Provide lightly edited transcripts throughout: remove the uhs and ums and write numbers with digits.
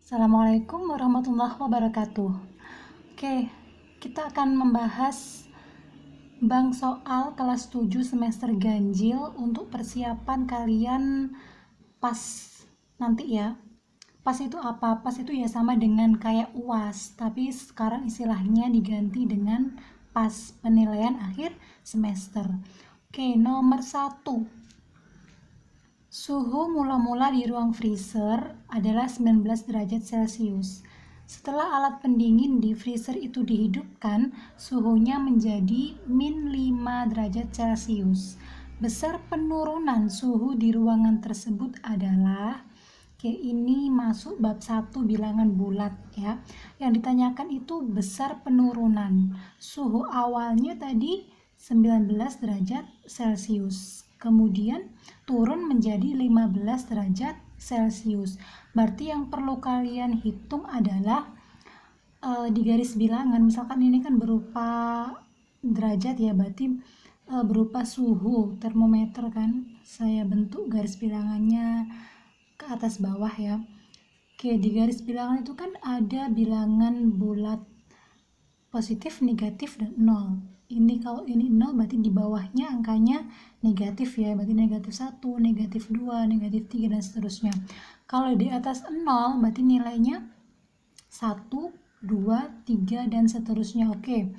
Assalamualaikum warahmatullahi wabarakatuh. Oke, kita akan membahas bank soal kelas 7 semester ganjil untuk persiapan kalian PAS nanti ya. PAS itu apa? PAS itu ya sama dengan kayak UAS, tapi sekarang istilahnya diganti dengan PAS, penilaian akhir semester. Oke, nomor 1. Suhu mula-mula di ruang freezer adalah 19 derajat Celcius. Setelah alat pendingin di freezer itu dihidupkan, suhunya menjadi -5 derajat Celcius. Besar penurunan suhu di ruangan tersebut adalah, ini masuk bab 1 bilangan bulat ya. Yang ditanyakan itu besar penurunan. Suhu awalnya tadi 19 derajat Celcius. Kemudian turun menjadi 15 derajat Celcius. Berarti yang perlu kalian hitung adalah di garis bilangan, misalkan ini kan berupa derajat ya, berarti berupa suhu termometer kan. Saya bentuk garis bilangannya ke atas bawah ya. Oke, di garis bilangan itu kan ada bilangan bulat positif, negatif, dan 0. Ini kalau ini 0 berarti di bawahnya angkanya negatif ya, berarti negatif 1, negatif 2, negatif 3 dan seterusnya. Kalau di atas 0 berarti nilainya 1, 2, 3 dan seterusnya. Oke,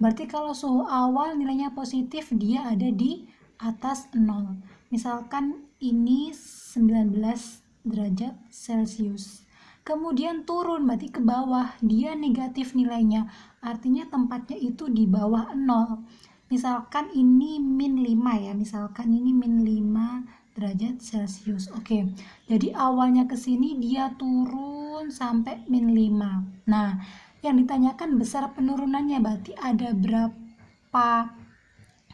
berarti kalau suhu awal nilainya positif, dia ada di atas 0. Misalkan ini 19 derajat Celcius. Kemudian turun berarti ke bawah, dia negatif nilainya, artinya tempatnya itu di bawah 0. Misalkan ini -5 ya, misalkan ini -5 derajat Celcius. Oke, jadi awalnya ke sini dia turun sampai -5. Nah, yang ditanyakan besar penurunannya, berarti ada berapa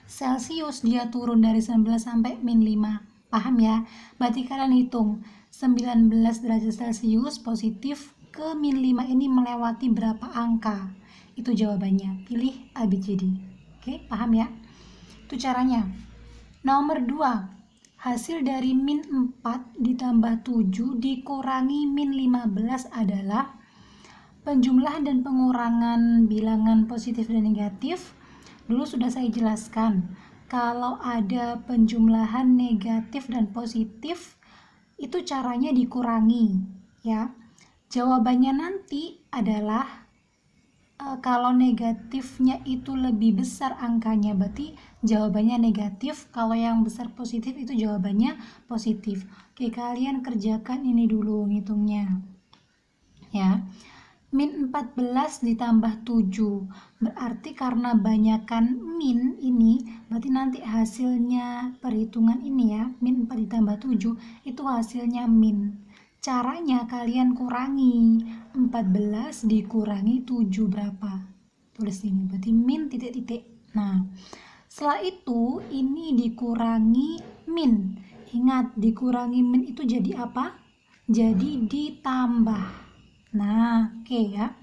Celcius dia turun dari 19 sampai -5. Paham ya? Berarti kalian hitung 19 derajat Celcius positif ke -5 ini melewati berapa angka? Itu jawabannya. Pilih A, B, C, D. Oke, paham ya? Itu caranya. Nomor 2. Hasil dari -4 ditambah 7 dikurangi -15 adalah penjumlahan dan pengurangan bilangan positif dan negatif. Dulu sudah saya jelaskan. Kalau ada penjumlahan negatif dan positif, itu caranya dikurangi ya. Jawabannya nanti adalah kalau negatifnya itu lebih besar angkanya, berarti jawabannya negatif. Kalau yang besar positif itu jawabannya positif. Oke, kalian kerjakan ini dulu ngitungnya ya. -14 ditambah 7 berarti karena banyakan min ini, berarti nanti hasilnya perhitungan ini ya, -4 ditambah 7 itu hasilnya min. Caranya kalian kurangi 14 dikurangi 7 berapa, tulis ini, berarti min titik-titik. Nah, setelah itu ini dikurangi min. Ingat, dikurangi min itu jadi apa? Jadi ditambah. Nah, oke ya.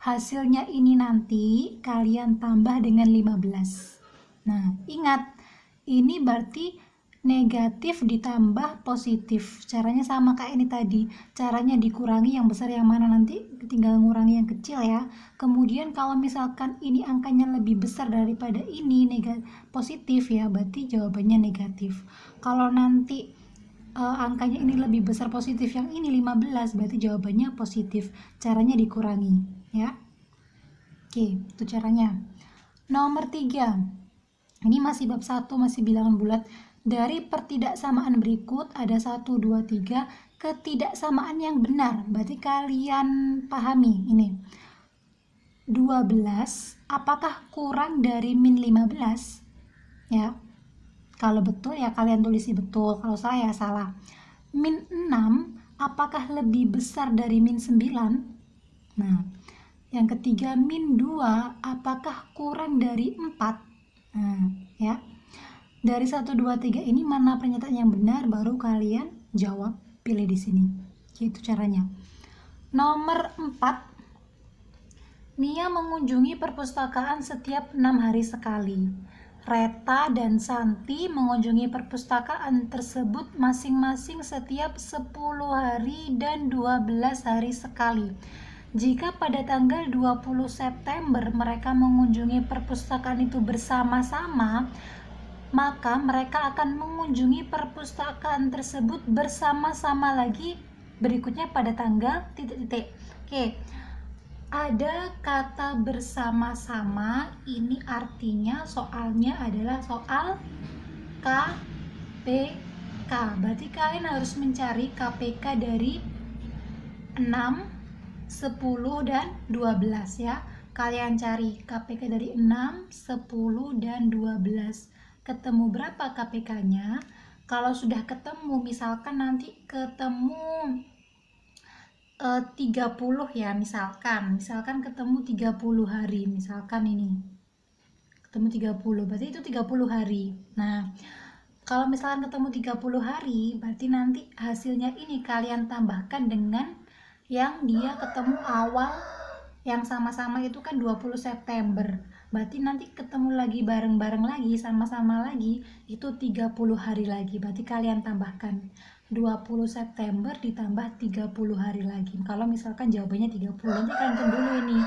Hasilnya ini nanti kalian tambah dengan 15. Nah, ingat, ini berarti negatif ditambah positif. Caranya sama kayak ini tadi. Caranya dikurangi yang besar yang mana, nanti tinggal ngurangi yang kecil ya. Kemudian kalau misalkan ini angkanya lebih besar daripada ini positif ya, berarti jawabannya negatif. Kalau nanti angkanya ini lebih besar positif, yang ini 15, berarti jawabannya positif. Caranya dikurangi ya. Oke, itu caranya. Nomor 3. Ini masih bab 1, masih bilangan bulat. Dari pertidaksamaan berikut ada 1, 2, 3 ketidaksamaan yang benar. Berarti kalian pahami ini. 12 apakah kurang dari -15? Ya. Kalau betul ya kalian tulisi betul, kalau salah ya salah. -6 apakah lebih besar dari -9? Nah, yang ketiga -2 apakah kurang dari 4? Nah, ya. Dari 1, 2, 3 ini mana pernyataan yang benar, baru kalian jawab, pilih di sini. Itu caranya. Nomor 4. Nia mengunjungi perpustakaan setiap 6 hari sekali. Reta dan Santi mengunjungi perpustakaan tersebut masing-masing setiap 10 hari dan 12 hari sekali. Jika pada tanggal 20 September mereka mengunjungi perpustakaan itu bersama-sama, maka mereka akan mengunjungi perpustakaan tersebut bersama-sama lagi berikutnya pada tanggal titik-titik. Oke. Ada kata bersama-sama, ini artinya soalnya adalah soal KPK. Berarti kalian harus mencari KPK dari 6, 10, dan 12 ya. Kalian cari KPK dari 6, 10, dan 12. Ketemu berapa KPK-nya? Kalau sudah ketemu, misalkan nanti ketemu 30 ya, misalkan ketemu 30 hari, misalkan ini ketemu 30, berarti itu 30 hari. Nah, kalau misalkan ketemu 30 hari, berarti nanti hasilnya ini kalian tambahkan dengan yang dia ketemu awal, yang sama-sama itu kan 20 September. Berarti nanti ketemu lagi bareng-bareng lagi, sama-sama lagi, itu 30 hari lagi. Berarti kalian tambahkan 20 September ditambah 30 hari lagi. Kalau misalkan jawabannya 30, nanti kalian hitung dulu ini.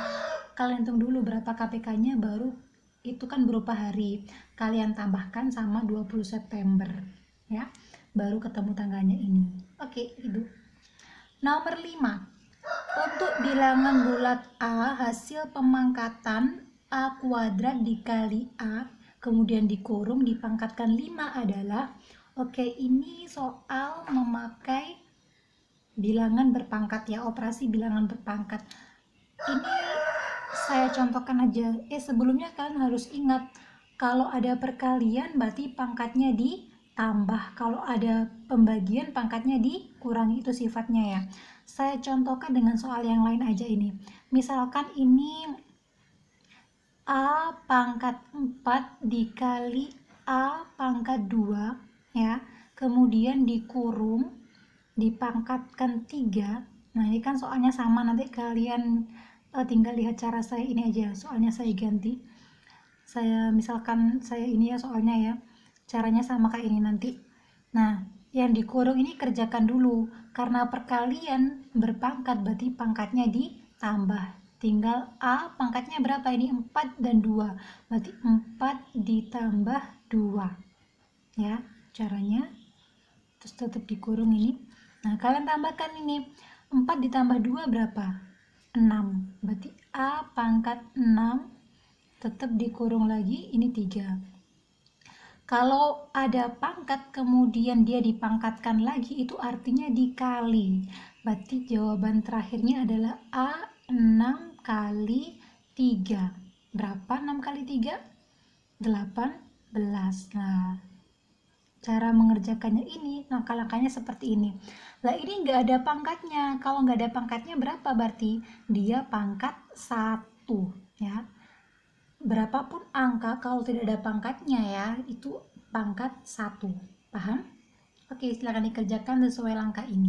Kalian hitung dulu berapa KPK-nya, baru itu kan berupa hari. Kalian tambahkan sama 20 September ya. Baru ketemu tanggalnya ini. Oke, itu. Nomor 5. Untuk bilangan bulat A, hasil pemangkatan A kuadrat dikali A, kemudian dikurung dipangkatkan 5 adalah, oke, ini soal memakai bilangan berpangkat ya, operasi bilangan berpangkat. Ini saya contohkan aja. Sebelumnya kalian harus ingat, kalau ada perkalian berarti pangkatnya ditambah, kalau ada pembagian pangkatnya dikurangi, itu sifatnya ya. Saya contohkan dengan soal yang lain aja ini. Misalkan ini A pangkat 4 dikali A pangkat 2 ya, kemudian dikurung dipangkatkan 3. Nah, ini kan soalnya sama, nanti kalian tinggal lihat cara saya ini aja. Soalnya saya ganti. Misalkan saya ini ya soalnya ya. Caranya sama kayak ini nanti. Nah, yang dikurung ini kerjakan dulu. Karena perkalian berpangkat berarti pangkatnya ditambah. Tinggal A pangkatnya berapa ini? 4 dan 2. Berarti 4 ditambah 2. Ya, caranya. Terus tetap dikurung ini. Nah, kalian tambahkan ini. 4 ditambah 2 berapa? 6. Berarti A pangkat 6 tetap dikurung lagi, ini 3. Kalau ada pangkat kemudian dia dipangkatkan lagi, itu artinya dikali. Berarti jawaban terakhirnya adalah A 6 kali 3. Berapa 6 kali 3? 18. Nah, cara mengerjakannya ini, langkah-langkahnya seperti ini. Nah, ini nggak ada pangkatnya. Kalau nggak ada pangkatnya berapa? Berarti dia pangkat 1 ya. Berapapun angka, kalau tidak ada pangkatnya ya, itu pangkat 1. Paham? Oke, silakan dikerjakan sesuai langkah ini.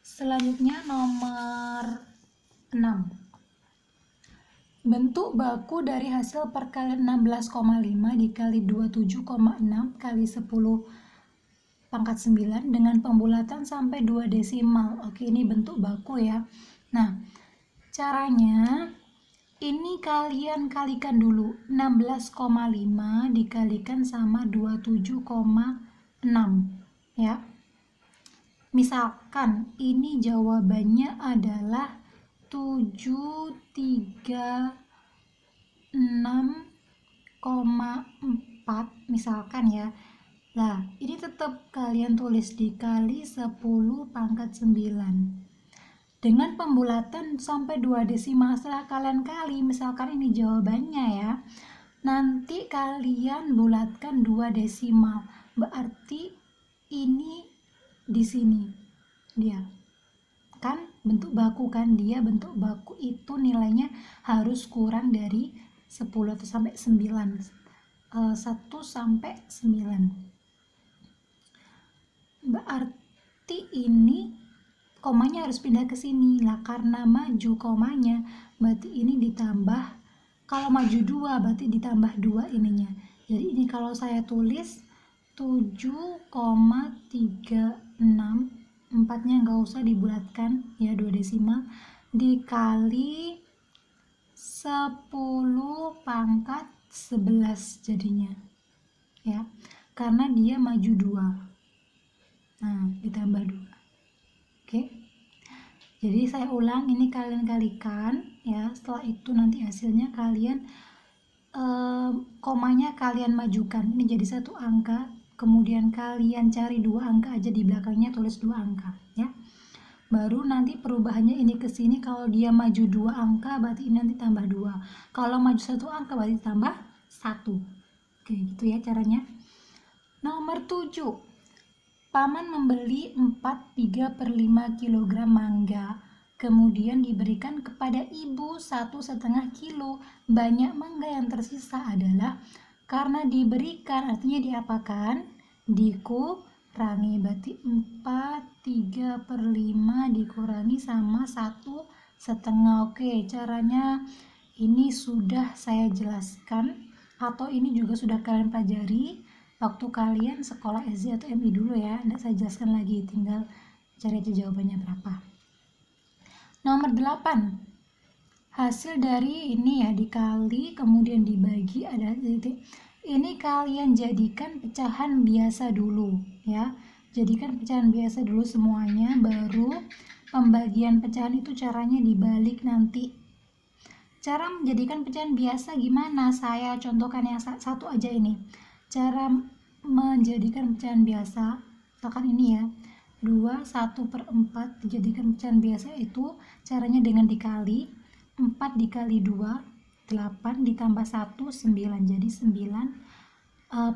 Selanjutnya nomor 6. Bentuk baku dari hasil perkalian 16,5 dikali 27,6 kali 10 pangkat 9 dengan pembulatan sampai 2 desimal. Oke, ini bentuk baku ya. Nah, caranya ini kalian kalikan dulu. 16,5 dikalikan sama 27,6 ya. Misalkan ini jawabannya adalah 736,4 misalkan ya. Nah, ini tetap kalian tulis dikali 10 pangkat 9 dengan pembulatan sampai 2 desimal. Setelah kalian kali, misalkan ini jawabannya ya, nanti kalian bulatkan 2 desimal, berarti ini di sini dia kan bentuk baku kan, dia bentuk baku itu nilainya harus kurang dari 10 atau sampai 9, 1 sampai 9, berarti ini komanya harus pindah ke sini lah. Karena maju komanya berarti ini ditambah, kalau maju 2 berarti ditambah 2 ininya, Jadi ini kalau saya tulis 7,36, 4-nya nggak usah dibulatkan ya, 2 desimal, dikali 10 pangkat 11 jadinya ya, karena dia maju 2. Nah, ditambah 2. Oke. Jadi saya ulang, ini kalian kalikan ya, setelah itu nanti hasilnya kalian komanya kalian majukan, ini jadi 1 angka, kemudian kalian cari 2 angka aja di belakangnya, tulis 2 angka ya. Baru nanti perubahannya ini ke sini, kalau dia maju 2 angka berarti ini nanti tambah 2. Kalau maju 1 angka berarti tambah 1. Oke, gitu ya caranya. Nomor 7. Paman membeli 3/5 kg mangga, kemudian diberikan kepada ibu 1,5 kilo. Banyak mangga yang tersisa adalah karena diberikan, artinya diapakan? Dikurangi. Berarti 3/5 dikurangi sama 1,5. Oke, caranya ini sudah saya jelaskan, atau ini juga sudah kalian pelajari waktu kalian sekolah SD atau MI dulu ya. Nggak saya jelaskan lagi, tinggal cari aja jawabannya berapa. Nomor 8. Hasil dari ini ya, dikali kemudian dibagi ada titik. Ini kalian jadikan pecahan biasa dulu ya. Jadikan pecahan biasa dulu semuanya, baru pembagian pecahan itu caranya dibalik nanti. Cara menjadikan pecahan biasa gimana? Saya contohkan yang satu aja ini. Cara menjadikan pecahan biasa, misalkan ini ya, 1/4 dijadikan pecahan biasa itu caranya dengan dikali 4 dikali 2, 8 ditambah 1, 9. Jadi 9,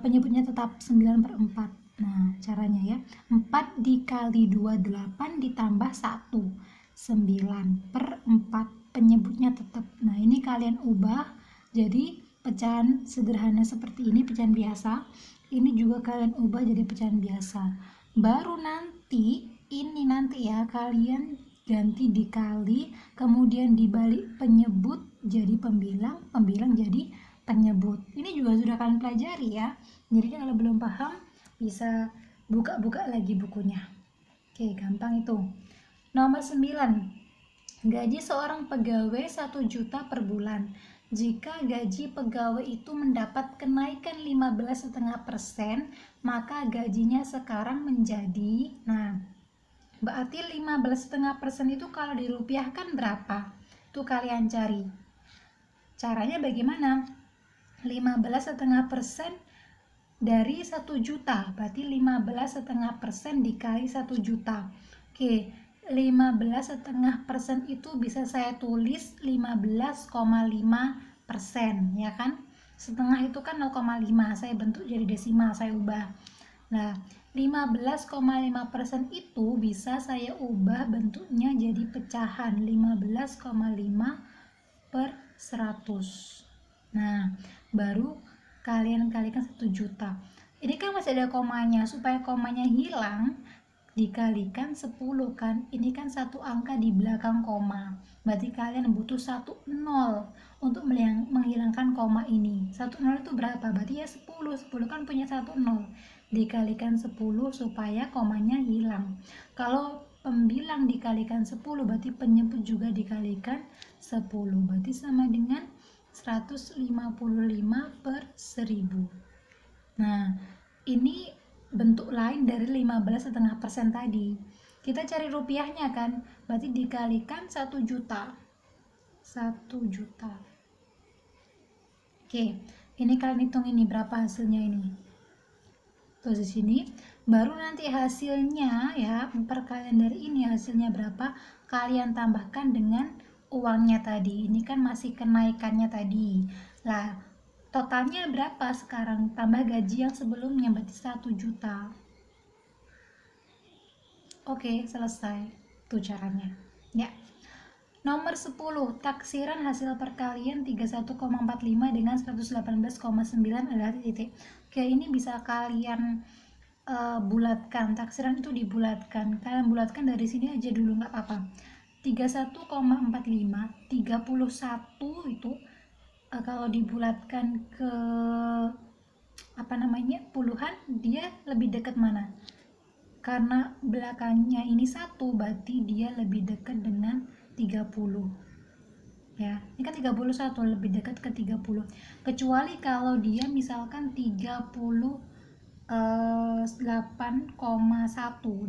penyebutnya tetap 9/4. Nah, caranya ya, 4 dikali 2, 8 ditambah 1, 9/4. Penyebutnya tetap. Nah, ini kalian ubah jadi pecahan sederhana seperti ini, pecahan biasa. Ini juga kalian ubah jadi pecahan biasa. Baru nanti ini nanti ya kalian ganti dikali, kemudian dibalik penyebut jadi pembilang, pembilang jadi penyebut. Ini juga sudah kalian pelajari ya. Jadi kalau belum paham bisa buka-buka lagi bukunya. Oke, gampang itu. Nomor 9. Gaji seorang pegawai 1 juta per bulan. Jika gaji pegawai itu mendapat kenaikan 15,5%, maka gajinya sekarang menjadi, nah, berarti 15,5% itu kalau dirupiahkan berapa? Itu kalian cari. Caranya bagaimana? 15,5% dari 1 juta, berarti 15,5% dikali 1 juta. Oke, 15,5% itu bisa saya tulis 15,5% ya kan, setengah itu kan 0,5, saya bentuk jadi desimal, saya ubah. Nah, 15,5% itu bisa saya ubah bentuknya jadi pecahan 15,5 per 100. Nah, baru kalian kalikan 1 juta. Ini kan masih ada komanya, supaya komanya hilang dikalikan 10 kan, ini kan 1 angka di belakang koma, berarti kalian butuh 1 0 untuk menghilangkan koma ini. 1 0 itu berapa? Berarti ya 10 kan punya 1 0, dikalikan 10 supaya komanya hilang. Kalau pembilang dikalikan 10 berarti penyebut juga dikalikan 10, berarti sama dengan 155 per 1000. Nah, ini bentuk lain dari 15,5% tadi. Kita cari rupiahnya kan, berarti dikalikan 1 juta. 1 juta. Oke, ini kalian hitung ini berapa hasilnya ini. Terus di sini baru nanti hasilnya ya, perkalian dari ini hasilnya berapa, kalian tambahkan dengan uangnya tadi. Ini kan masih kenaikannya tadi. Lah, totalnya berapa sekarang? Tambah gaji yang sebelumnya, berarti 1 juta. Oke, selesai. Itu caranya. Ya. Nomor 10. Taksiran hasil perkalian 31,45 dengan 118,9 adalah titik. Oke, ini bisa kalian bulatkan. Taksiran itu dibulatkan. Kalian bulatkan dari sini aja dulu, nggak apa-apa. 31,45, 31 itu kalau dibulatkan ke puluhan, dia lebih dekat mana? Karena belakangnya ini 1, berarti dia lebih dekat dengan 30. Ya, ini kan 31 lebih dekat ke 30. Kecuali kalau dia misalkan 38,1,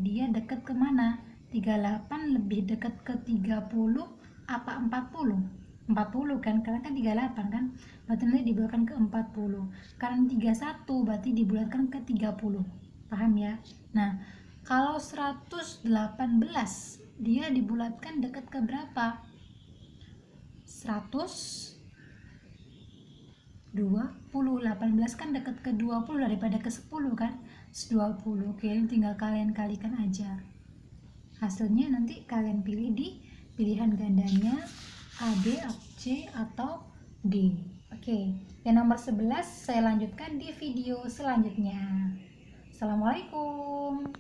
dia dekat ke mana? 38 lebih dekat ke 30 apa 40? 40 kan, karena kan 38 kan, berarti nanti dibulatkan ke 40. Karena 31 berarti dibulatkan ke 30. Paham ya? Nah, kalau 118 dia dibulatkan dekat ke berapa? 120. 18 kan dekat ke 20 daripada ke 10 kan, 20. Oke, ini tinggal kalian kalikan aja. Hasilnya nanti kalian pilih di pilihan gandanya A, B, C, atau D. Oke, yang nomor 11 saya lanjutkan di video selanjutnya. Assalamualaikum.